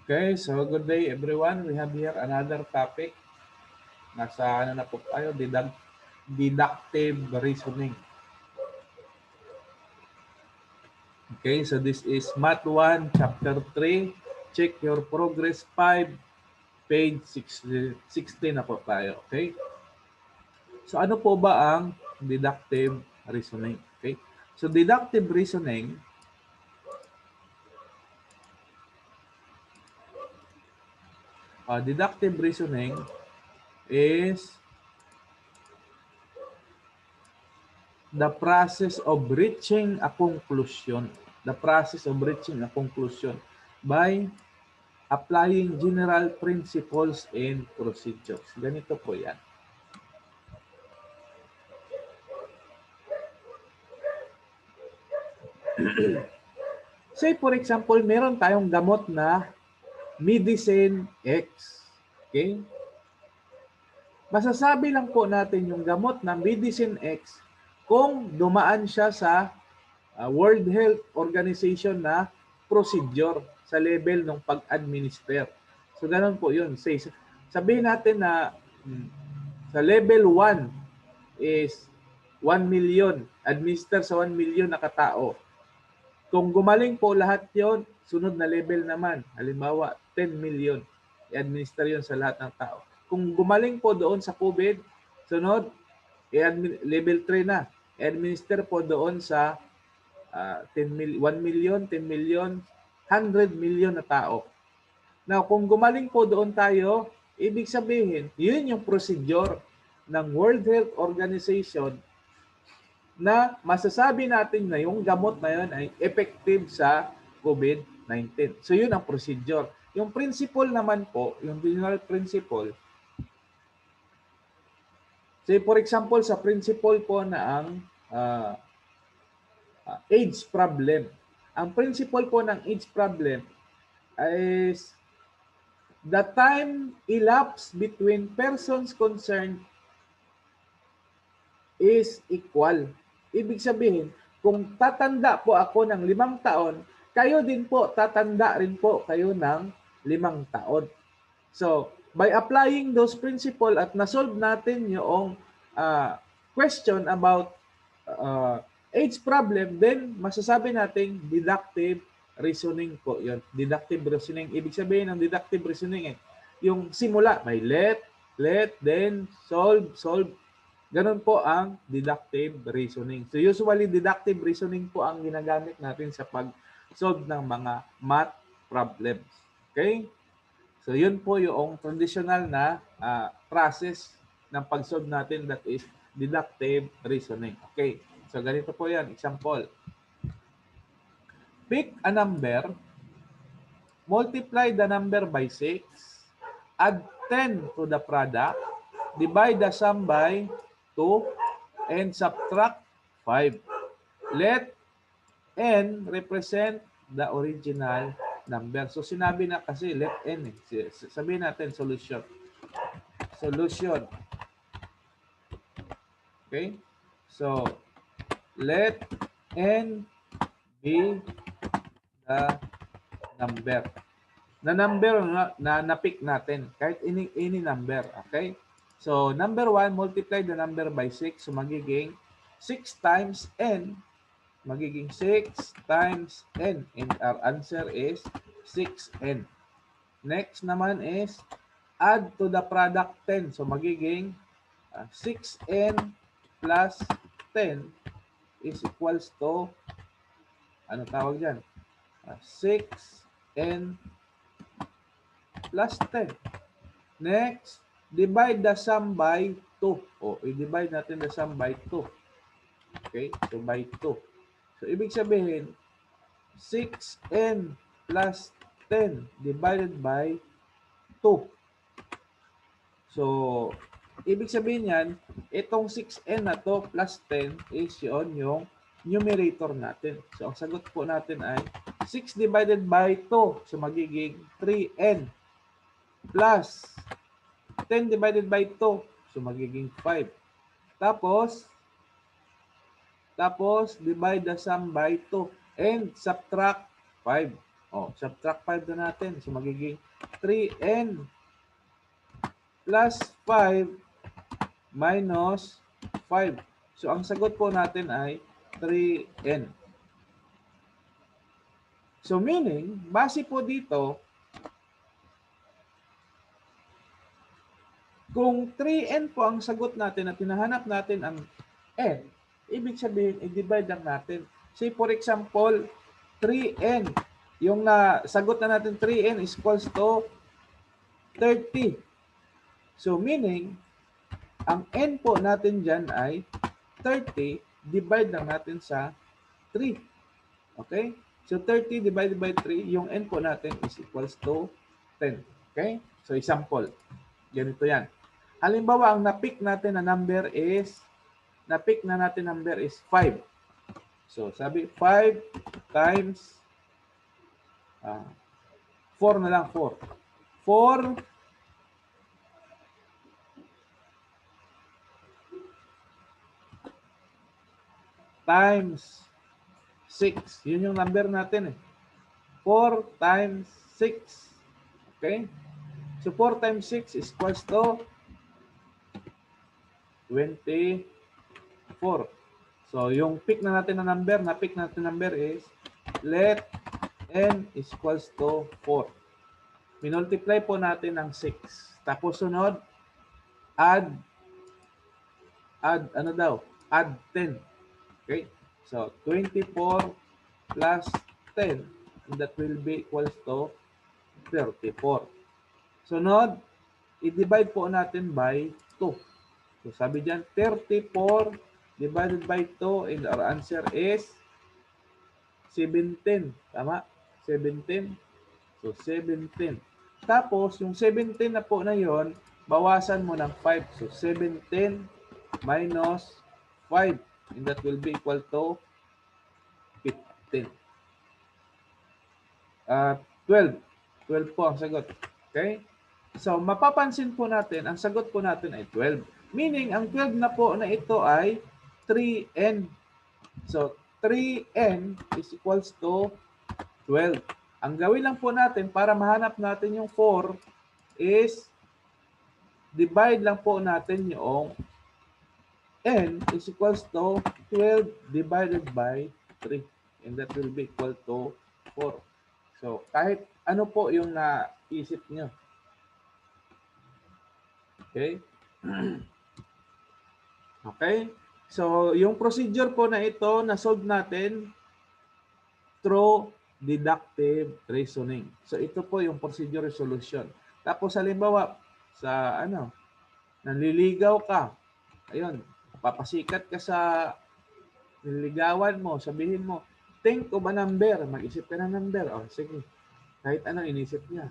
Okay, so good day everyone. We have here another topic. Nasa ano na po tayo, deductive reasoning. Okay, so this is Math 1, Chapter 3. Check your progress 5, page 16 na po tayo. Okay? So ano po ba ang deductive reasoning? Okay? So deductive reasoning is the process of reaching a conclusion. The process of reaching a conclusion by applying general principles and procedures. Ganito po yan. Say for example, meron tayong gamot na Medicine X. Okay? Masasabi lang po natin yung gamot na Medicine X kung dumaan siya sa World Health Organization na procedure sa level ng pag-administer. So, ganun po yun. Say, sabihin natin na sa level 1 is 1 million, administer sa 1 million na katao. Kung gumaling po lahat yon, sunod na level naman, halimbawa 10 million, i-administer yun sa lahat ng tao. Kung gumaling po doon sa COVID, sunod, level 3 na, i-administer po doon sa 1 million, 10 million, 100 million na tao. Now, kung gumaling po doon tayo, ibig sabihin, yun yung procedure ng World Health Organization na masasabi natin na yung gamot na yun ay effective sa COVID-19. So yun ang procedure. Yung principle naman po, yung general principle, say for example sa principle po na ang AIDS problem. Ang principle po ng AIDS problem is the time elapsed between persons concerned is equal. Ibig sabihin, kung tatanda po ako ng 5 taon, kayo din po, tatanda rin po kayo ng 5 taon. So, by applying those principle at nasolve natin yung question about age problem, then masasabi natin deductive reasoning po yun. Deductive reasoning. Ibig sabihin ng deductive reasoning yung simula, may let, then, solve. Ganun po ang deductive reasoning. So usually deductive reasoning po ang ginagamit natin sa pag-solve ng mga math problems. Okay? So yun po yung traditional na process ng pag-solve natin, that is deductive reasoning. Okay? So ganito po yan. Example. Pick a number, multiply the number by 6, add 10 to the product, divide the sum by 2, and subtract 5. Let n represent the original number. So sinabi na kasi let n. Sabihin natin solution. Solution. Okay? So let n be the number. Na number na na-pick natin. Kahit any number. Okay? So, number 1, multiply the number by 6. So, magiging 6 times n. Magiging 6 times n. And our answer is 6n. Next naman is add to the product 10. So, magiging 6n plus 10 is equals to, ano tawag dyan? 6n plus 10. Next, divide the sum by 2. O, i-divide natin the sum by 2. Okay? So, by 2. So, ibig sabihin, 6n plus 10 divided by 2. So, ibig sabihin yan, itong 6n na to plus 10 is yung numerator natin. So, ang sagot po natin ay 6 divided by 2. So, magiging 3n plus 10 divided by 2. So, magiging 5. Tapos, divide the sum by 2 and subtract 5. O, subtract 5 na natin. So, magiging 3n plus 5 minus 5. So, ang sagot po natin ay 3n. So, meaning, base po dito, kung 3n po ang sagot natin at hinahanap natin ang n, ibig sabihin, i-divide lang natin. Say, for example, 3n. Yung sagot na natin 3n is equals to 30. So, meaning, ang n po natin dyan ay 30, divide lang natin sa 3. Okay? So, 30 divided by 3, yung n po natin is equals to 10. Okay? So, example. Ganito yan. Halimbawa, ang na-pick natin na number is 5. So, sabi, 5 times 4 na lang, 4. 4 times 6. Yun yung number natin eh. 4 times 6. Okay? So, 4 times 6 is equals to 24. So, yung pick na natin na number is let n is equals to 4. Minultiply po natin ng 6. Tapos sunod, add 10. Okay? So, 24 plus 10, and that will be equals to 34. Sunod, i-divide po natin by 2. So, sabi dyan, 34 divided by 2, and our answer is 17. Tama? 17. So, 17. Tapos, yung 17 na po na yon, bawasan mo ng 5. So, 17 minus 5. And that will be equal to 15. 12. 12 po ang sagot. Okay? So, mapapansin po natin, ang sagot po natin ay 12. Meaning, ang 12 na po na ito ay 3n. So, 3n is equals to 12. Ang gawin lang po natin para mahanap natin yung 4 is divide lang po natin yung n is equals to 12 divided by 3. And that will be equal to 4. So, kahit ano po yung naisip nyo. Okay? Okay? So, yung procedure po na ito, na-solve natin through deductive reasoning. So, ito po yung procedure solution. Tapos, halimbawa, sa nanliligaw ka, ayun, papasikat ka sa nililigawan mo, sabihin mo, think of a number, mag-isip ka ng number. Oh, sige. Kahit ano inisip niya.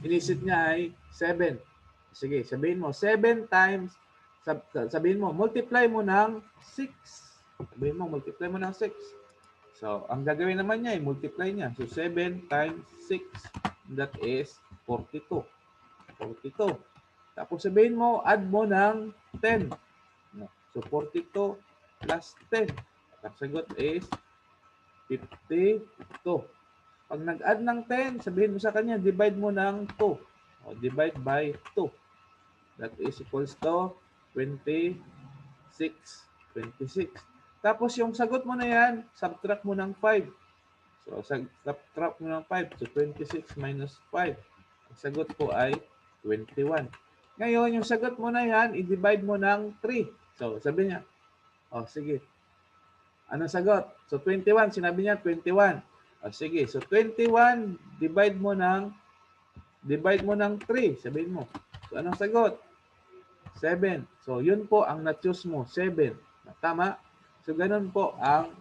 Inisip niya ay 7. Sige, sabihin mo, 7 times, sabihin mo, multiply mo ng 6. Sabihin mo, multiply mo ng 6. So, ang gagawin naman niya ay multiply niya. So, 7 times 6, that is 42. 42. Tapos sabihin mo, add mo ng 10. So, 42 plus 10. Ang sagot is 52. Pag nag-add ng 10, sabihin mo sa kanya, divide mo ng 2. O, divide by 2. That is equals to 26. 26. Tapos yung sagot mo na yan, subtract mo ng 5. So, subtract mo ng 5. So, 26 minus 5. Ang sagot po ay 21. Ngayon, yung sagot mo na yan, i-divide mo ng 3. So, sabi niya, oh, sige. Anong sagot? So, 21. Sinabi niya, 21. Oh, sige. So, 21, divide mo ng 3. Sabihin mo. So, anong sagot? 7. So, yun po ang na-choose mo, 7. Tama? So, ganun po ang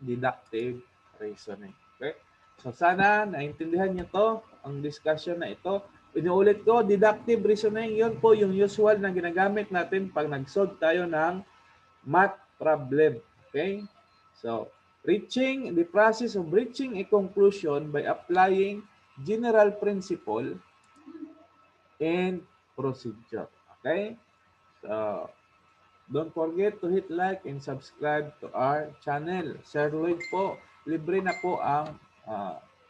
deductive reasoning. Okay? So, sana naintindihan niyo to, ang discussion na ito. Inuulit ko, deductive reasoning, yun po yung usual na ginagamit natin pag nag-solve tayo ng math problem. Okay? So, the process of reaching a conclusion by applying general principle and procedure. Okay? So, don't forget to hit like and subscribe to our channel. Sir Lloyd po, libre na po ang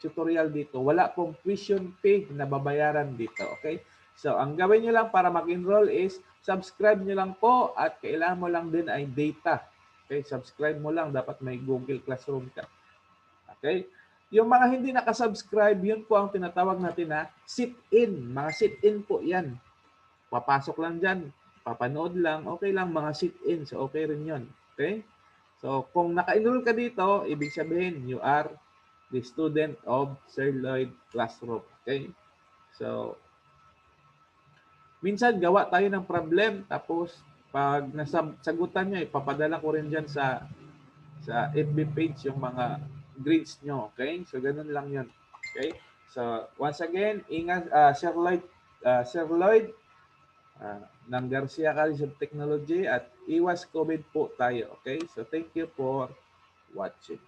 tutorial dito. Wala pong tuition fee na babayaran dito. Okay? So, ang gawin nyo lang para mag-enroll is subscribe nyo lang po at kailangan mo lang din ay data. Okay? Subscribe mo lang. Dapat may Google Classroom ka. Okay? Yung mga hindi nakasubscribe, yun po ang tinatawag natin na sit-in. Mga sit-in po yan. Papasok lang dyan, papanood lang, okay lang, mga sit-in. So, okay rin yun. Okay? So, kung naka-enroll ka dito, ibig sabihin, you are the student of Sir Lloyd Classroom. Okay? So, minsan gawa tayo ng problem, tapos pag nasagutan nyo, ipapadala ko rin dyan sa FB page yung mga grades nyo. Okay? So, ganun lang yun. Okay? So, once again, ingat, Sir Lloyd, ng Garcia College of Technology at iwas COVID po tayo. Okay? So, thank you for watching.